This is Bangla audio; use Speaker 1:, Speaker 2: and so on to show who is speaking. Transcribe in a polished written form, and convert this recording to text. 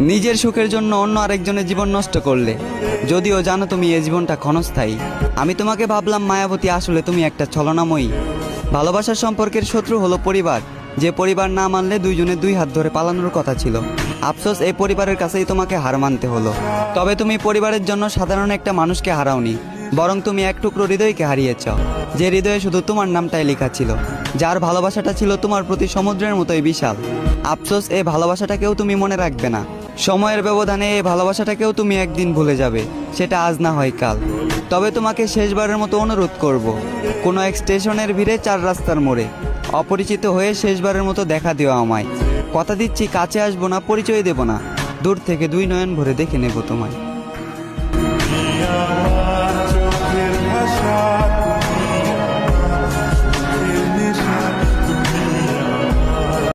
Speaker 1: নিজের সুখের জন্য অন্য আরেকজনের জীবন নষ্ট করলে, যদিও জানো তুমি এই জীবনটা ক্ষণস্থায়ী। আমি তোমাকে ভাবলাম মায়াবতী, আসলে তুমি একটা ছলনাময়ী। ভালোবাসার সম্পর্কের শত্রু হলো পরিবার, যে পরিবার না মানলে দুইজনে দুই হাত ধরে পালানোর কথা ছিল। আফসোস, এই পরিবারের কাছেই তোমাকে হার মানতে হলো। তবে তুমি পরিবারের জন্য সাধারণ একটা মানুষকে হারাওনি, বরং তুমি এক টুকরো হৃদয়কে হারিয়েছ, যে হৃদয়ে শুধু তোমার নামটাই লেখা ছিল, যার ভালোবাসাটা ছিল তোমার প্রতি সমুদ্রের মতোই বিশাল। আফসোস, এই ভালোবাসাটাকেও তুমি মনে রাখবে না। সময়ের ব্যবধানে এই ভালোবাসাটাকেও তুমি একদিন ভুলে যাবে, সেটা আজ না হয় কাল। তবে তোমাকে শেষবারের মতো অনুরোধ করব, কোনো এক স্টেশনের ভিড়ে চার রাস্তার মোড়ে অপরিচিত হয়ে শেষবারের মতো দেখা দিও আমায়। কথা দিচ্ছি, কাছে আসবো না, পরিচয় দেব না, দূর থেকে দুই নয়ন ভরে দেখে নেব তোমায়।
Speaker 2: চোখের ভাষা